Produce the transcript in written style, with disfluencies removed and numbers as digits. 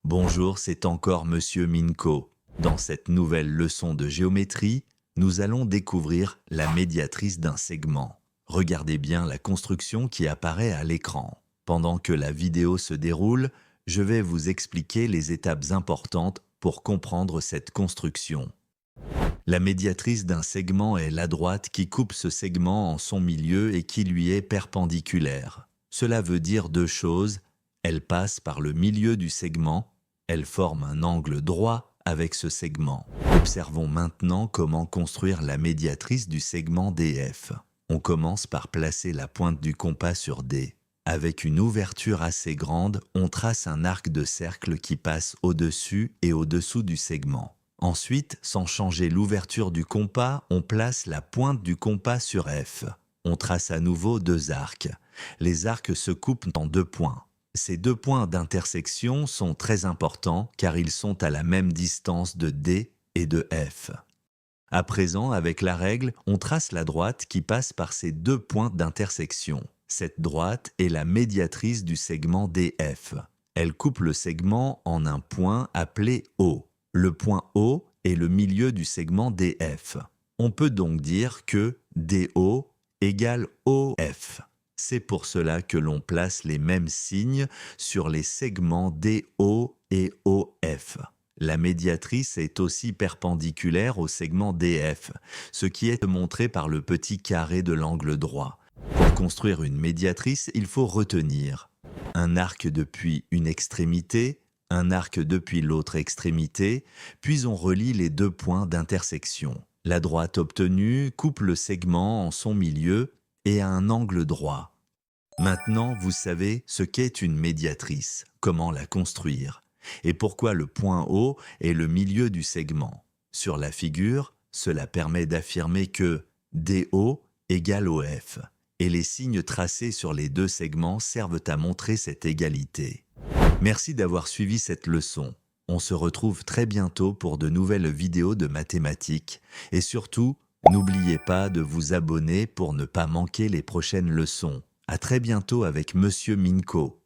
Bonjour, c'est encore Monsieur Minko. Dans cette nouvelle leçon de géométrie, nous allons découvrir la médiatrice d'un segment. Regardez bien la construction qui apparaît à l'écran. Pendant que la vidéo se déroule, je vais vous expliquer les étapes importantes pour comprendre cette construction. La médiatrice d'un segment est la droite qui coupe ce segment en son milieu et qui lui est perpendiculaire. Cela veut dire deux choses. Elle passe par le milieu du segment. Elle forme un angle droit avec ce segment. Observons maintenant comment construire la médiatrice du segment DF. On commence par placer la pointe du compas sur D. Avec une ouverture assez grande, on trace un arc de cercle qui passe au-dessus et au-dessous du segment. Ensuite, sans changer l'ouverture du compas, on place la pointe du compas sur F. On trace à nouveau deux arcs. Les arcs se coupent en deux points. Ces deux points d'intersection sont très importants car ils sont à la même distance de D et de F. À présent, avec la règle, on trace la droite qui passe par ces deux points d'intersection. Cette droite est la médiatrice du segment DF. Elle coupe le segment en un point appelé O. Le point O est le milieu du segment DF. On peut donc dire que DO égale OF. C'est pour cela que l'on place les mêmes signes sur les segments DO et OF. La médiatrice est aussi perpendiculaire au segment DF, ce qui est montré par le petit carré de l'angle droit. Pour construire une médiatrice, il faut retenir un arc depuis une extrémité, un arc depuis l'autre extrémité, puis on relie les deux points d'intersection. La droite obtenue coupe le segment en son milieu et à un angle droit. Maintenant, vous savez ce qu'est une médiatrice, comment la construire, et pourquoi le point O est le milieu du segment. Sur la figure, cela permet d'affirmer que DO égale OF, et les signes tracés sur les deux segments servent à montrer cette égalité. Merci d'avoir suivi cette leçon. On se retrouve très bientôt pour de nouvelles vidéos de mathématiques, et surtout, n'oubliez pas de vous abonner pour ne pas manquer les prochaines leçons. À très bientôt avec Monsieur Minko.